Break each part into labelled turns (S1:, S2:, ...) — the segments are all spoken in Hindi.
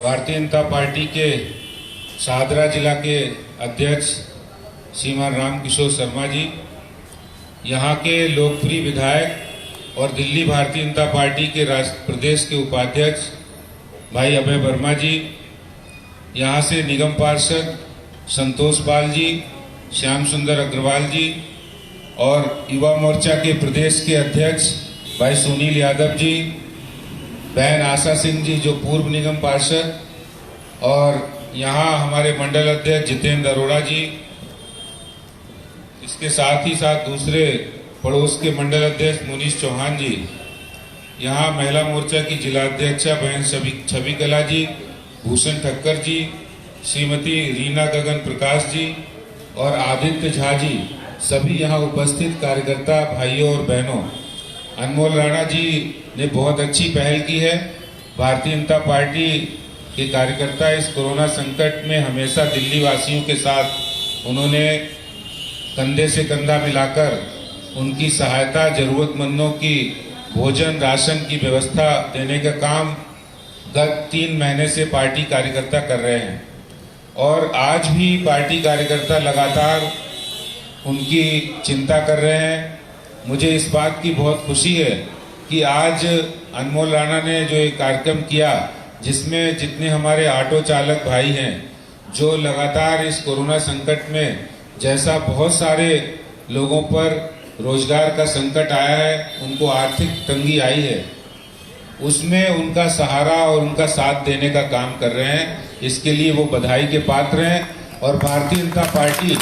S1: भारतीय जनता पार्टी के शाहदरा जिला के अध्यक्ष श्रीमान रामकिशोर शर्मा जी, यहाँ के लोकप्रिय विधायक और दिल्ली भारतीय जनता पार्टी के प्रदेश के उपाध्यक्ष भाई अभय वर्मा जी, यहाँ से निगम पार्षद संतोष पाल जी, श्याम सुंदर अग्रवाल जी और युवा मोर्चा के प्रदेश के अध्यक्ष भाई सुनील यादव जी, बहन आशा सिंह जी जो पूर्व निगम पार्षद, और यहाँ हमारे मंडल अध्यक्ष जितेंद्र अरोड़ा जी, इसके साथ ही साथ दूसरे पड़ोस के मंडल अध्यक्ष मुनीश चौहान जी, यहाँ महिला मोर्चा की जिलाध्यक्षा बहन छवि कला जी, भूषण ठक्कर जी, श्रीमती रीना गगन प्रकाश जी और आदित्य झा जी, सभी यहाँ उपस्थित कार्यकर्ता भाइयों और बहनों, अनमोल राणा जी ने बहुत अच्छी पहल की है। भारतीय जनता पार्टी के कार्यकर्ता इस कोरोना संकट में हमेशा दिल्ली वासियों के साथ उन्होंने कंधे से कंधा मिलाकर उनकी सहायता, जरूरतमंदों की भोजन राशन की व्यवस्था देने का काम गत 3 महीने से पार्टी कार्यकर्ता कर रहे हैं और आज भी पार्टी कार्यकर्ता लगातार उनकी चिंता कर रहे हैं। मुझे इस बात की बहुत खुशी है कि आज अनमोल राणा ने जो एक कार्यक्रम किया जिसमें जितने हमारे ऑटो चालक भाई हैं जो लगातार इस कोरोना संकट में, जैसा बहुत सारे लोगों पर रोजगार का संकट आया है, उनको आर्थिक तंगी आई है, उसमें उनका सहारा और उनका साथ देने का काम कर रहे हैं। इसके लिए वो बधाई के पात्र हैं और भारतीय जनता पार्टी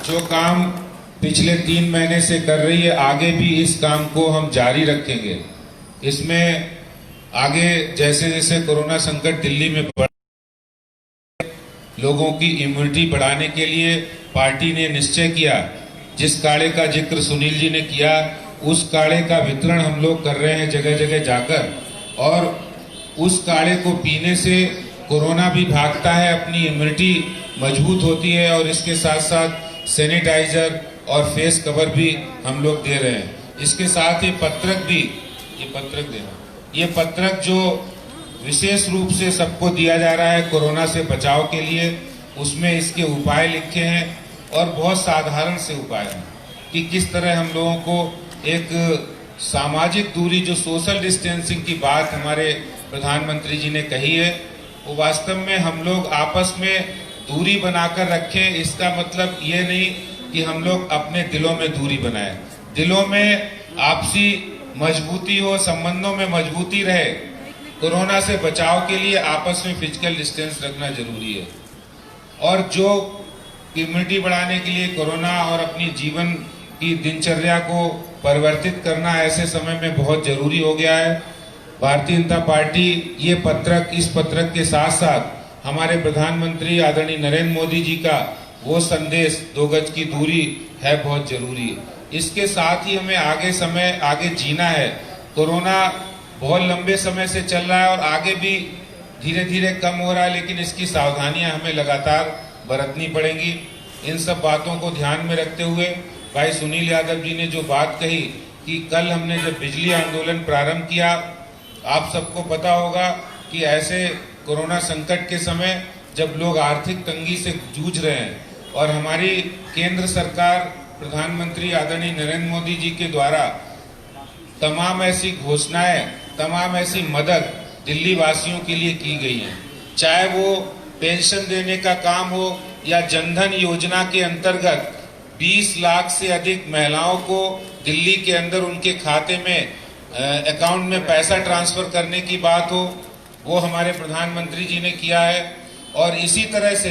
S1: जो काम पिछले 3 महीने से कर रही है, आगे भी इस काम को हम जारी रखेंगे। इसमें आगे जैसे जैसे कोरोना संकट दिल्ली में बढ़, लोगों की इम्यूनिटी बढ़ाने के लिए पार्टी ने निश्चय किया, जिस काढ़े का जिक्र सुनील जी ने किया, उस काढ़े का वितरण हम लोग कर रहे हैं जगह जगह जाकर, और उस काढ़े को पीने से कोरोना भी भागता है, अपनी इम्यूनिटी मजबूत होती है और इसके साथ साथ सैनिटाइजर और फेस कवर भी हम लोग दे रहे हैं। इसके साथ ये पत्रक भी, ये पत्रक जो विशेष रूप से सबको दिया जा रहा है कोरोना से बचाव के लिए, उसमें इसके उपाय लिखे हैं और बहुत साधारण से उपाय हैं कि किस तरह हम लोगों को एक सामाजिक दूरी, जो सोशल डिस्टेंसिंग की बात हमारे प्रधानमंत्री जी ने कही है, वो वास्तव में हम लोग आपस में दूरी बनाकर रखें। इसका मतलब ये नहीं कि हम लोग अपने दिलों में दूरी बनाएं, दिलों में आपसी मजबूती हो, संबंधों में मजबूती रहे। कोरोना से बचाव के लिए आपस में फिजिकल डिस्टेंस रखना जरूरी है और जो इम्यूनिटी बढ़ाने के लिए कोरोना और अपनी जीवन की दिनचर्या को परिवर्तित करना ऐसे समय में बहुत जरूरी हो गया है। भारतीय जनता पार्टी ये पत्रक, इस पत्रक के साथ साथ हमारे प्रधानमंत्री आदरणीय नरेंद्र मोदी जी का वो संदेश 2 गज की दूरी है बहुत जरूरी है। इसके साथ ही हमें आगे जीना है। कोरोना बहुत लंबे समय से चल रहा है और आगे भी धीरे धीरे कम हो रहा है, लेकिन इसकी सावधानियां हमें लगातार बरतनी पड़ेंगी। इन सब बातों को ध्यान में रखते हुए भाई सुनील यादव जी ने जो बात कही कि कल हमने जब बिजली आंदोलन प्रारंभ किया, आप सबको पता होगा कि ऐसे कोरोना संकट के समय जब लोग आर्थिक तंगी से जूझ रहे हैं और हमारी केंद्र सरकार, प्रधानमंत्री आदरणीय नरेंद्र मोदी जी के द्वारा तमाम ऐसी घोषणाएं, तमाम ऐसी मदद दिल्ली वासियों के लिए की गई है, चाहे वो पेंशन देने का काम हो या जनधन योजना के अंतर्गत 20 लाख से अधिक महिलाओं को दिल्ली के अंदर उनके खाते में अकाउंट में पैसा ट्रांसफर करने की बात हो, वो हमारे प्रधानमंत्री जी ने किया है। और इसी तरह से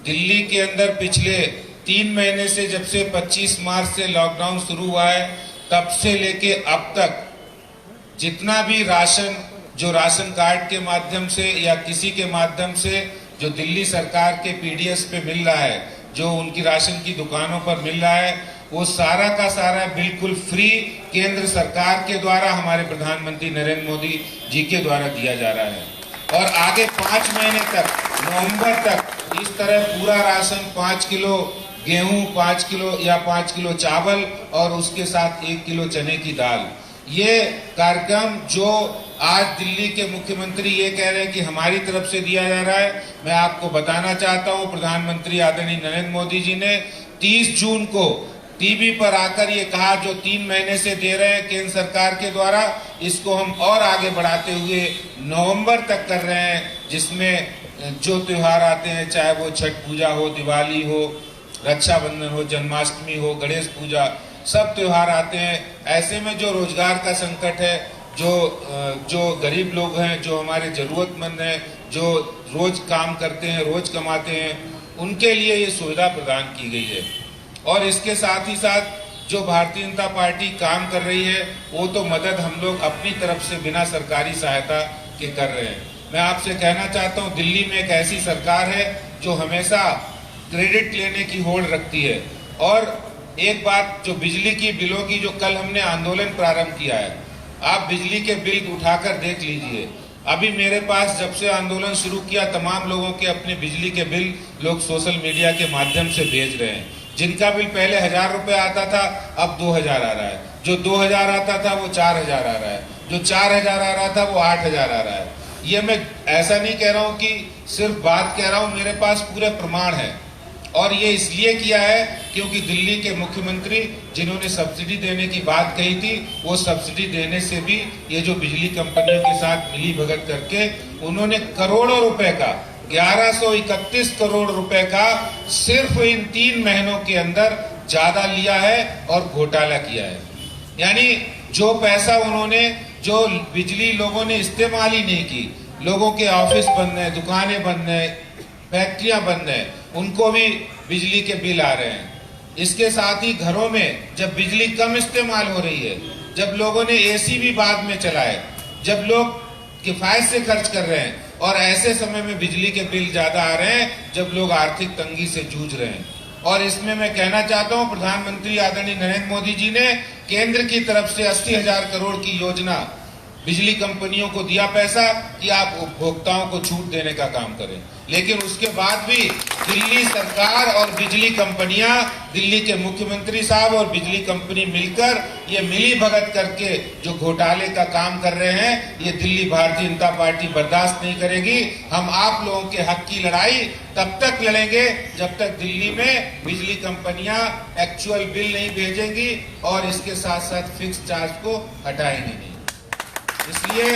S1: दिल्ली के अंदर पिछले 3 महीने से, जब से 25 मार्च से लॉकडाउन शुरू हुआ है, तब से लेके अब तक जितना भी राशन, जो राशन कार्ड के माध्यम से या किसी के माध्यम से जो दिल्ली सरकार के पीडीएस पे मिल रहा है, जो उनकी राशन की दुकानों पर मिल रहा है, वो सारा का सारा बिल्कुल फ्री केंद्र सरकार के द्वारा, हमारे प्रधानमंत्री नरेंद्र मोदी जी के द्वारा दिया जा रहा है। और आगे 5 महीने तक, नवंबर तक इस तरह पूरा राशन 5 किलो गेहूं, 5 किलो या 5 किलो चावल और उसके साथ 1 किलो चने की दाल, ये कार्यक्रम जो आज दिल्ली के मुख्यमंत्री ये कह रहे हैं कि हमारी तरफ से दिया जा रहा है, मैं आपको बताना चाहता हूं प्रधानमंत्री आदरणीय नरेंद्र मोदी जी ने 30 जून को टीवी पर आकर ये कहा जो 3 महीने से दे रहे हैं केंद्र सरकार के द्वारा, इसको हम और आगे बढ़ाते हुए नवंबर तक कर रहे हैं, जिसमें जो त्योहार आते हैं चाहे वो छठ पूजा हो, दिवाली हो, रक्षाबंधन हो, जन्माष्टमी हो, गणेश पूजा, सब त्योहार आते हैं। ऐसे में जो रोजगार का संकट है, जो गरीब लोग हैं, जो हमारे जरूरतमंद हैं, जो रोज काम करते हैं, रोज कमाते हैं, उनके लिए ये सुविधा प्रदान की गई है। और इसके साथ ही साथ जो भारतीय जनता पार्टी काम कर रही है वो तो मदद हम लोग अपनी तरफ से बिना सरकारी सहायता के कर रहे हैं। मैं आपसे कहना चाहता हूँ दिल्ली में एक ऐसी सरकार है जो हमेशा क्रेडिट लेने की होड़ रखती है। और एक बात जो बिजली की बिलों की, जो कल हमने आंदोलन प्रारंभ किया है, आप बिजली के बिल उठाकर देख लीजिए। अभी मेरे पास जब से आंदोलन शुरू किया तमाम लोगों के अपने बिजली के बिल लोग सोशल मीडिया के माध्यम से भेज रहे हैं। जिनका बिल पहले 1000 रुपए आता था अब 2000 आ रहा है, जो 2000 आता था वो 4000 आ रहा है, जो 4000 आ रहा था वो 8000 आ रहा है। ये मैं ऐसा नहीं कह रहा हूँ कि सिर्फ बात कह रहा हूँ, मेरे पास पूरे प्रमाण है। और ये इसलिए किया है क्योंकि दिल्ली के मुख्यमंत्री जिन्होंने सब्सिडी देने की बात कही थी, वो सब्सिडी देने से भी ये जो बिजली कंपनियों के साथ मिली भगत करके उन्होंने करोड़ों रुपए का, 1131 करोड़ रुपए का सिर्फ इन 3 महीनों के अंदर ज्यादा लिया है और घोटाला किया है। यानी जो पैसा उन्होंने, जो बिजली लोगों ने इस्तेमाल ही नहीं की, लोगों के ऑफिस बंद है, दुकानें बंद है, फैक्ट्रियां बंद है, उनको भी बिजली के बिल आ रहे हैं। इसके साथ ही घरों में जब बिजली कम इस्तेमाल हो रही है, जब लोगों ने एसी भी बाद में चलाए, जब लोग किफायत से खर्च कर रहे हैं, और ऐसे समय में बिजली के बिल ज्यादा आ रहे हैं जब लोग आर्थिक तंगी से जूझ रहे हैं। और इसमें मैं कहना चाहता हूं प्रधानमंत्री आदरणीय नरेंद्र मोदी जी ने केंद्र की तरफ से 80,000 करोड़ की योजना बिजली कंपनियों को दिया पैसा कि आप उपभोक्ताओं को छूट देने का काम करें। लेकिन उसके बाद भी दिल्ली सरकार और बिजली कंपनियां, दिल्ली के मुख्यमंत्री साहब और बिजली कंपनी मिलकर ये मिली भगत करके जो घोटाले का काम कर रहे हैं, ये दिल्ली भारतीय जनता पार्टी बर्दाश्त नहीं करेगी। हम आप लोगों के हक की लड़ाई तब तक लड़ेंगे जब तक दिल्ली में बिजली कंपनियां एक्चुअल बिल नहीं भेजेंगी और इसके साथ साथ फिक्स चार्ज को हटाएंगी नहीं। इसलिए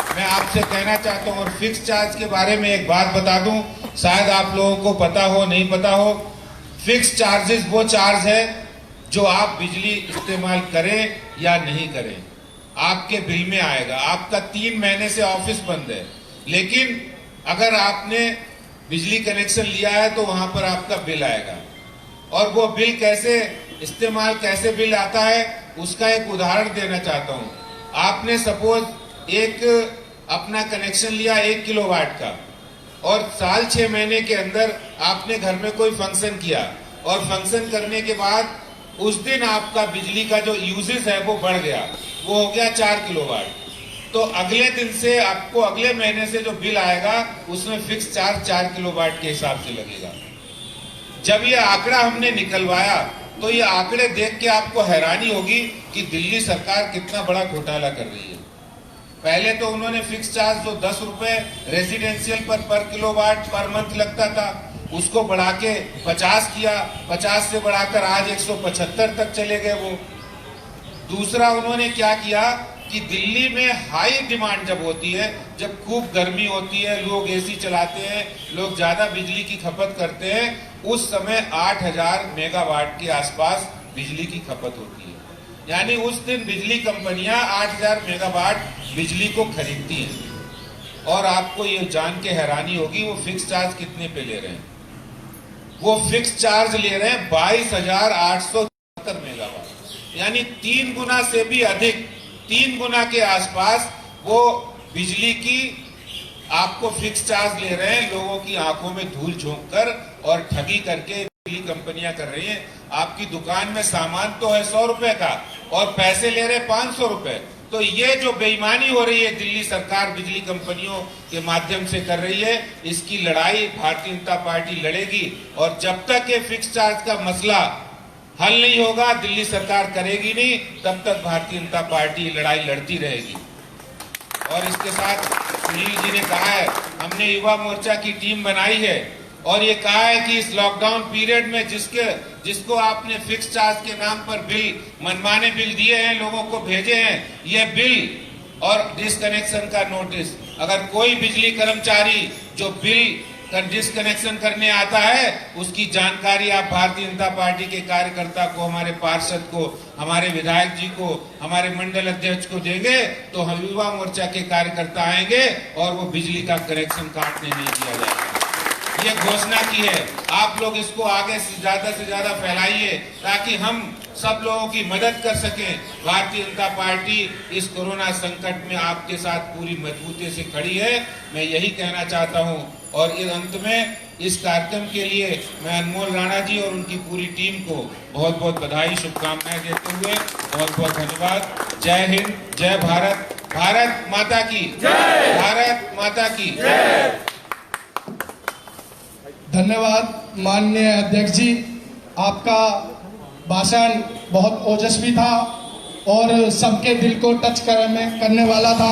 S1: मैं आपसे कहना चाहता हूं, और फिक्स चार्ज के बारे में एक बात बता दूं, शायद आप लोगों को पता हो नहीं पता हो, फिक्स चार्जेस वो चार्ज है जो आप बिजली इस्तेमाल करें या नहीं करें आपके बिल में आएगा। आपका 3 महीने से ऑफिस बंद है, लेकिन अगर आपने बिजली कनेक्शन लिया है तो वहां पर आपका बिल आएगा। और वो बिल कैसे इस्तेमाल, कैसे बिल आता है, उसका एक उदाहरण देना चाहता हूं। आपने सपोज एक अपना कनेक्शन लिया 1 किलोवाट का, और साल 6 महीने के अंदर आपने घर में कोई फंक्शन किया, और फंक्शन करने के बाद उस दिन आपका बिजली का जो यूजेस है वो बढ़ गया, वो हो गया 4 किलोवाट। तो अगले दिन से आपको अगले महीने से जो बिल आएगा उसमें फिक्स चार्ज 4 किलोवाट के हिसाब से लगेगा। जब ये आंकड़ा हमने निकलवाया तो ये आंकड़े देख के आपको हैरानी होगी कि दिल्ली सरकार कितना बड़ा घोटाला कर रही है। पहले तो उन्होंने फिक्स चार्ज जो 10 रुपए रेजिडेंशियल पर किलोवाट पर मंथ लगता था, उसको बढ़ा के 50 किया, 50 से बढ़ाकर आज 175 तक चले गए वो। दूसरा उन्होंने क्या किया कि दिल्ली में हाई डिमांड जब होती है, जब खूब गर्मी होती है, लोग एसी चलाते हैं, लोग ज्यादा बिजली की खपत करते हैं, उस समय 8000 मेगावाट के आसपास बिजली की खपत होती है। यानी उस दिन बिजली कंपनियां 8000 मेगावाट बिजली को खरीदती हैं। और आपको ये जान के हैरानी होगी वो फिक्स चार्ज कितने पे ले रहे हैं। वो फिक्स चार्ज ले रहे हैं 22,870 मेगावाट, यानी 3 गुना से भी अधिक, 3 गुना के आसपास वो बिजली की आपको फिक्स चार्ज ले रहे हैं। लोगों की आंखों में धूल झोंक कर और ठगी करके बिजली कंपनियां कर रही हैं। आपकी दुकान में सामान तो है 100 रुपए का और पैसे ले रहे 500 रुपए। तो ये जो बेईमानी हो रही है दिल्ली सरकार बिजली कंपनियों के माध्यम से कर रही है, इसकी लड़ाई भारतीय जनता पार्टी लड़ेगी। और जब तक ये फिक्स चार्ज का मसला हल नहीं होगा, दिल्ली सरकार करेगी नहीं, तब तक भारतीय जनता पार्टी लड़ाई लड़ती रहेगी। और इसके साथ सुनील जी ने कहा है, हमने युवा मोर्चा की टीम बनाई है और ये कहा है कि इस लॉकडाउन पीरियड में जिसको आपने फिक्स चार्ज के नाम पर बिल, मनमाने बिल दिए हैं, लोगों को भेजे हैं, ये बिल और डिसकनेक्शन का नोटिस, अगर कोई बिजली कर्मचारी जो बिल डिसकनेक्शन करने आता है, उसकी जानकारी आप भारतीय जनता पार्टी के कार्यकर्ता को, हमारे पार्षद को, हमारे विधायक जी को, हमारे मंडल अध्यक्ष को देंगे तो हम युवा मोर्चा के कार्यकर्ता आएंगे और वो बिजली का कनेक्शन काटने नहीं दिया जाएगा। ये घोषणा की है। आप लोग इसको आगे से ज्यादा फैलाइए ताकि हम सब लोगों की मदद कर सकें। भारतीय जनता पार्टी इस कोरोना संकट में आपके साथ पूरी मजबूती से खड़ी है, मैं यही कहना चाहता हूं। और इस अंत में इस कार्यक्रम के लिए मैं अनमोल राणा जी और उनकी पूरी टीम को बहुत बहुत बधाई, शुभकामनाएं देते हुए बहुत बहुत धन्यवाद। जय हिंद, जय भारत, भारत माता की जय, भारत माता की जय।
S2: धन्यवाद माननीय अध्यक्ष जी, आपका भाषण बहुत ओजस्वी था और सबके दिल को टच करने वाला था।